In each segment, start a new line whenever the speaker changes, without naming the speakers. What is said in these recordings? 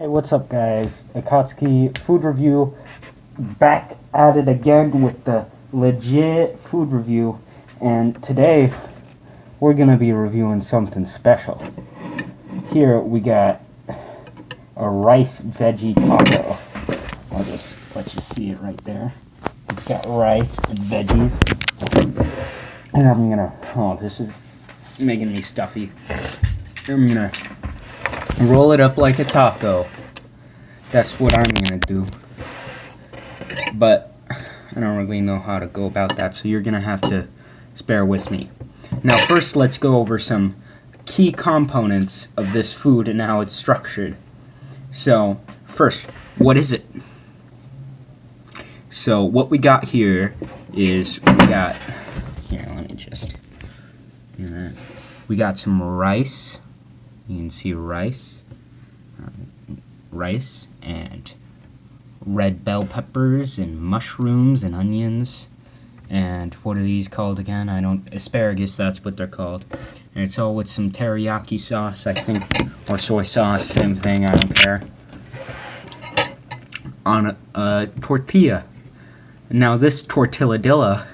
Hey, what's up guys? Akatsuki food review, back at it again with the legit food review, and today we're gonna be reviewing something special. Here we got a rice veggie taco. Let's just see it right there. It's got rice and veggies, and I'm gonna, oh, this is making me stuffy. I'm gonna roll it up like a taco. That's what I'm gonna do. But I don't really know how to go about that, so you're gonna have to bear with me. Now first let's go over some key components of this food and how it's structured. So first, what is it? So what we got here is we got we got some rice. You can see rice. Rice and red bell peppers and mushrooms and onions, and what are these called again? Asparagus, that's what they're called. And it's all with some teriyaki sauce, I think, or soy sauce, same thing, I don't care. On a tortilla. Now this tortilladilla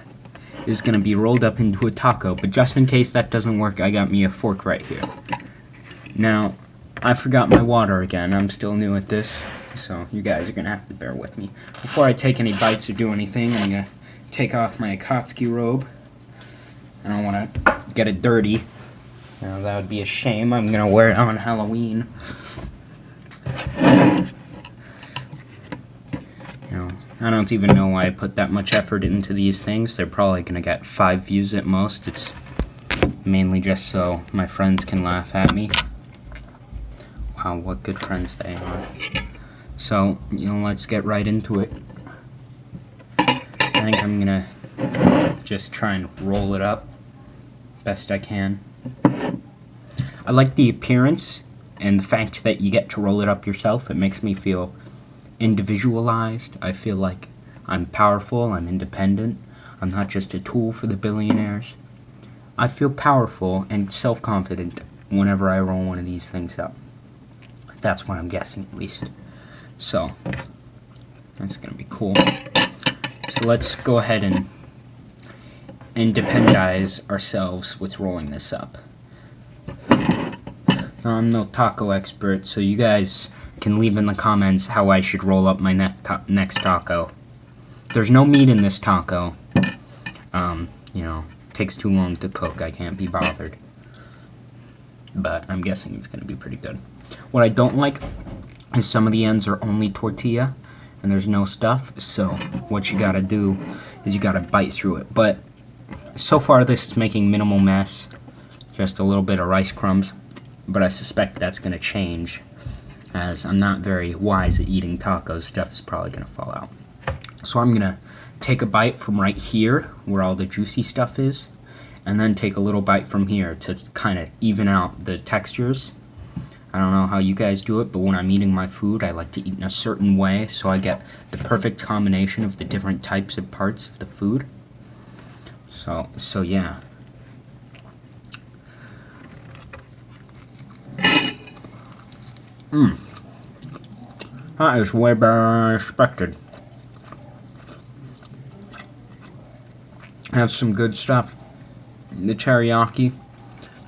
is going to be rolled up into a taco, but just in case that doesn't work, I got me a fork right here. Now, I forgot my water again. I'm still new at this, so you guys are going to have to bear with me. Before I take any bites or do anything, I'm going to take off my Akatsuki robe. I don't want to get it dirty. That would be a shame. I'm going to wear it on Halloween. I don't even know why I put that much effort into these things. They're probably going to get 5 views at most. It's mainly just so my friends can laugh at me. Wow, what good friends they are. So, let's get right into it. I think I'm gonna just try and roll it up best I can. I like the appearance and the fact that you get to roll it up yourself. It makes me feel individualized. I feel like I'm powerful, I'm independent. I'm not just a tool for the billionaires. I feel powerful and self-confident whenever I roll one of these things up. That's what I'm guessing, at least. So, that's going to be cool. So let's go ahead and independize ourselves with rolling this up. I'm no taco expert, so you guys can leave in the comments how I should roll up my next taco. There's no meat in this taco. Takes too long to cook. I can't be bothered. But I'm guessing it's going to be pretty good. What I don't like is some of the ends are only tortilla and there's no stuff, so what you gotta do is you gotta bite through it. But so far this is making minimal mess, just a little bit of rice crumbs, but I suspect that's gonna change as I'm not very wise at eating tacos. Stuff is probably gonna fall out. So I'm gonna take a bite from right here where all the juicy stuff is, and then take a little bite from here to kind of even out the textures. I don't know how you guys do it, but when I'm eating my food, I like to eat in a certain way so I get the perfect combination of the different types of parts of the food. So yeah. That is way better than I expected. Has some good stuff. The teriyaki.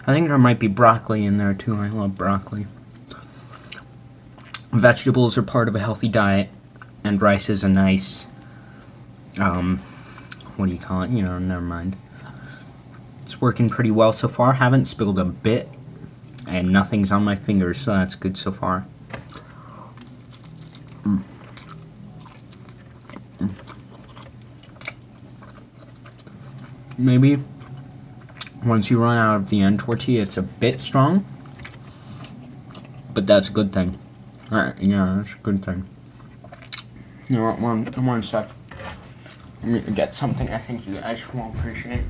I think there might be broccoli in there too. I love broccoli. Vegetables are part of a healthy diet, and rice is a nice, what do you call it? Never mind. It's working pretty well so far. Haven't spilled a bit, and nothing's on my fingers, so that's good so far. Maybe once you run out of the end tortilla, it's a bit strong, but that's a good thing. Yeah, that's a good thing. You know what, one sec. Let me get something I think you guys will appreciate.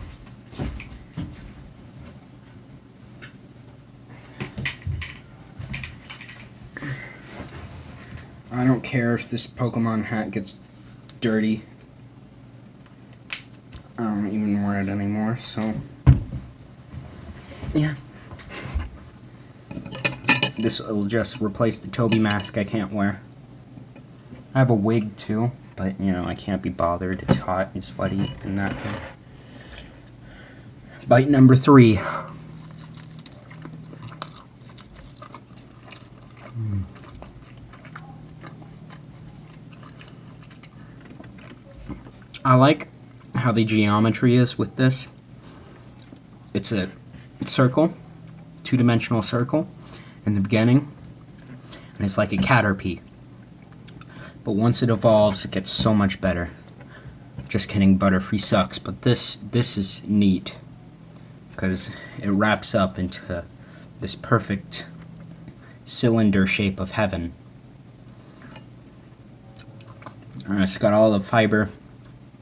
I don't care if this Pokemon hat gets dirty. I don't even wear it anymore, so yeah. This will just replace the Toby mask I can't wear. I have a wig too, but you know, I can't be bothered. It's hot and sweaty and that thing. Bite number 3. I like how the geometry is with this. It's a circle, 2-dimensional circle in the beginning, and it's like a caterpie. But once it evolves, it gets so much better. Just kidding, Butterfree sucks, but this is neat because it wraps up into this perfect cylinder shape of heaven. And it's got all the fiber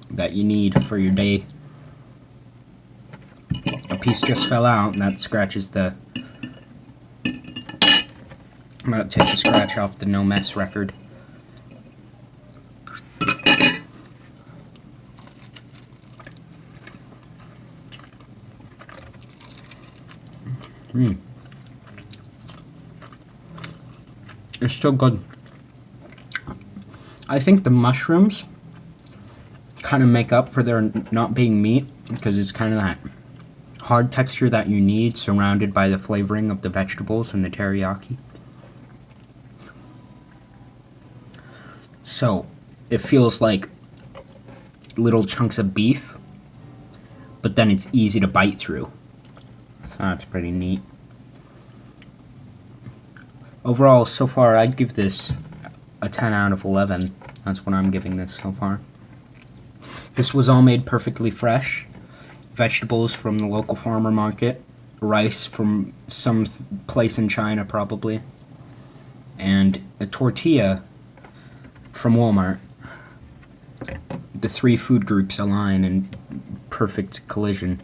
that you need for your day. A piece just fell out, and that scratches the... I'm going to take the scratch off the no mess record. It's still good. I think the mushrooms kind of make up for their not being meat, because it's kind of that hard texture that you need, surrounded by the flavoring of the vegetables and the teriyaki. So it feels like little chunks of beef, but then it's easy to bite through. So that's pretty neat. Overall, so far, I'd give this a 10 out of 11. That's what I'm giving this so far. This was all made perfectly fresh. Vegetables from the local farmer market. Rice from some place in China, probably. And a tortilla from Walmart. The 3 food groups align in perfect collision.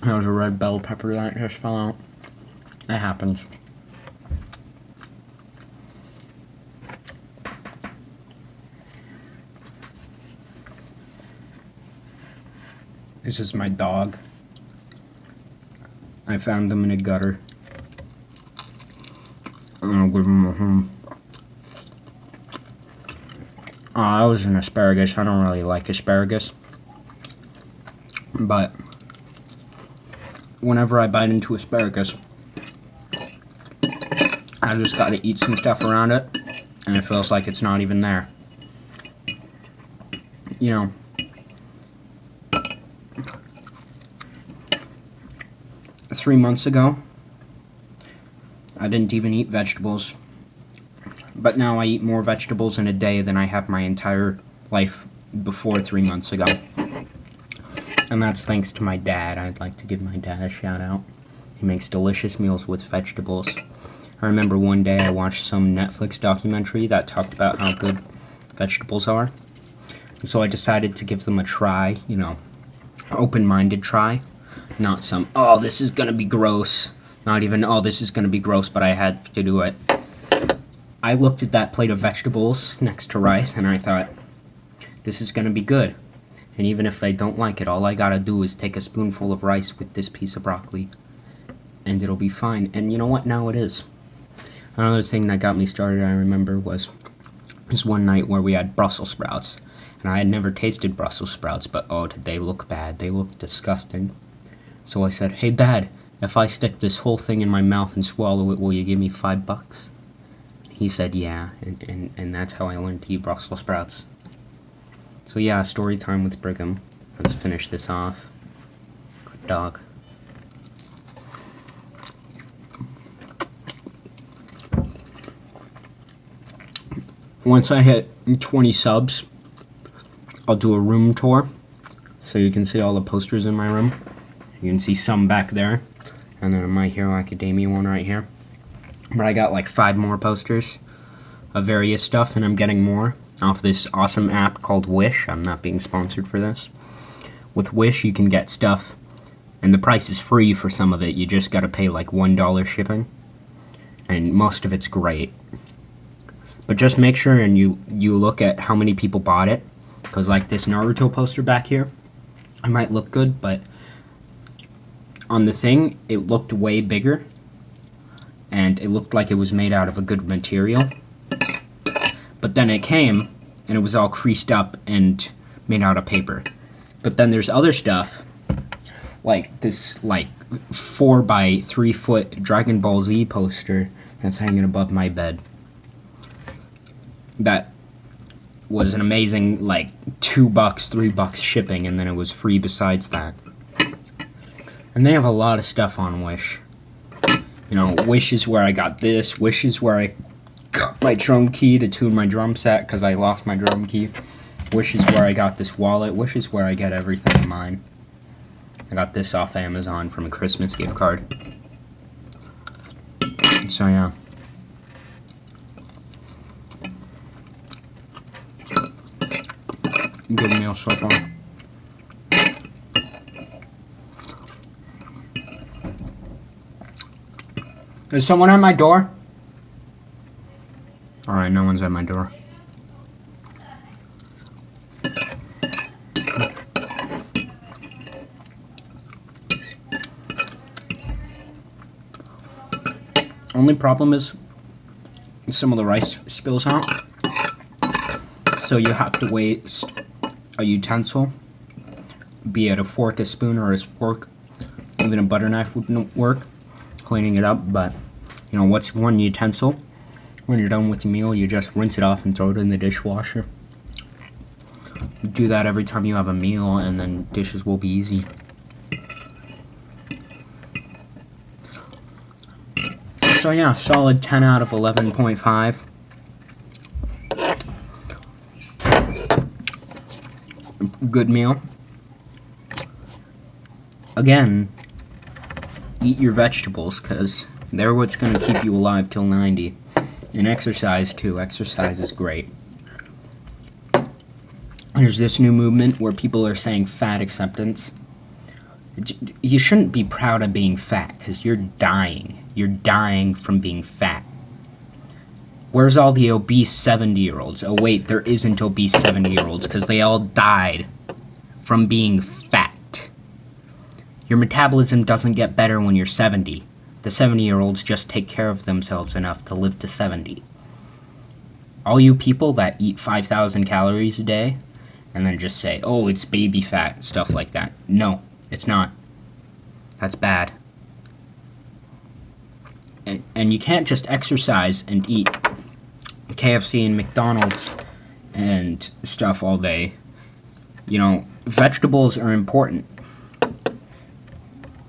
There was a red bell pepper that just fell out. That happens. This is my dog. I found them in a gutter. I'm gonna give him a home. Oh, that was an asparagus. I don't really like asparagus. But whenever I bite into asparagus, I just gotta eat some stuff around it, and it feels like it's not even there. You know, 3 months ago, I didn't even eat vegetables, but now I eat more vegetables in a day than I have my entire life before 3 months ago. And that's thanks to my dad. I'd like to give my dad a shout out. He makes delicious meals with vegetables. I remember one day I watched some Netflix documentary that talked about how good vegetables are. And so I decided to give them a try, you know, open-minded try. Not some, oh, this is gonna be gross. Not even, oh, this is gonna be gross, but I had to do it. I looked at that plate of vegetables next to rice, and I thought, this is gonna be good. And even if I don't like it, all I gotta do is take a spoonful of rice with this piece of broccoli, and it'll be fine. And you know what? Now it is. Another thing that got me started, I remember, was one night where we had Brussels sprouts. And I had never tasted Brussels sprouts, but oh, did they look bad. They looked disgusting. So I said, hey, Dad, if I stick this whole thing in my mouth and swallow it, will you give me $5? He said, yeah, and that's how I learned to eat Brussels sprouts. So yeah, story time with Brigham. Let's finish this off. Good dog. Once I hit 20 subs, I'll do a room tour, so you can see all the posters in my room. You can see some back there, and then a My Hero Academia one right here. But I got like 5 more posters of various stuff, and I'm getting more off this awesome app called Wish. I'm not being sponsored for this. With Wish, you can get stuff, and the price is free for some of it. You just gotta pay like $1 shipping, and most of it's great. But just make sure and you look at how many people bought it, because like this Naruto poster back here, I might look good, but on the thing, it looked way bigger, and it looked like it was made out of a good material. But then it came, and it was all creased up and made out of paper. But then there's other stuff, like this, like 4 by 3 foot Dragon Ball Z poster that's hanging above my bed. That was an amazing, like, $2, $3 shipping, and then it was free besides that. And they have a lot of stuff on Wish. You know, Wish is where I got this. Wish is where I got my drum key to tune my drum set because I lost my drum key. Wish is where I got this wallet. Wish is where I get everything of mine. I got this off Amazon from a Christmas gift card. So, yeah. Good meal so far. Is someone at my door? Alright, no one's at my door. Only problem is some of the rice spills out. So you have to waste a utensil, be it a fork, a spoon, or a fork. Even a butter knife wouldn't work, cleaning it up. But, you know, what's one utensil? When you're done with your meal, you just rinse it off and throw it in the dishwasher. Do that every time you have a meal, and then dishes will be easy. So yeah, solid 10 out of 11.5. Good meal. Again, eat your vegetables, because they're what's going to keep you alive till 90. And exercise, too. Exercise is great. There's this new movement where people are saying fat acceptance. You shouldn't be proud of being fat, because you're dying. You're dying from being fat. Where's all the obese 70-year-olds? Oh, wait, there isn't obese 70-year-olds, because they all died from being fat. Your metabolism doesn't get better when you're 70. The 70-year-olds just take care of themselves enough to live to 70. All you people that eat 5,000 calories a day, and then just say, oh, it's baby fat, stuff like that. No, it's not. That's bad. And you can't just exercise and eat KFC and McDonald's and stuff all day. You know, vegetables are important.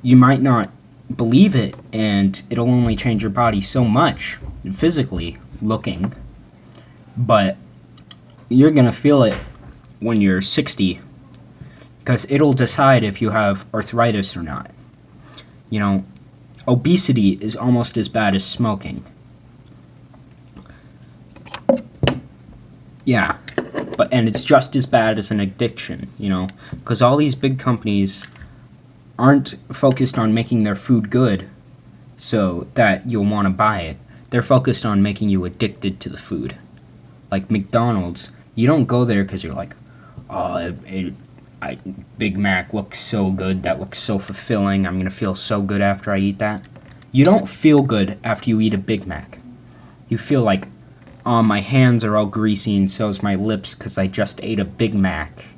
You might not believe it, and it'll only change your body so much, physically looking, but you're gonna feel it when you're 60, because it'll decide if you have arthritis or not. You know, obesity is almost as bad as smoking. Yeah, and it's just as bad as an addiction, you know, because all these big companies aren't focused on making their food good so that you'll want to buy it. They're focused on making you addicted to the food. Like McDonald's, you don't go there because you're like, oh, Big Mac looks so good, that looks so fulfilling, I'm going to feel so good after I eat that. You don't feel good after you eat a Big Mac. You feel like, oh, my hands are all greasy and so's my lips because I just ate a Big Mac.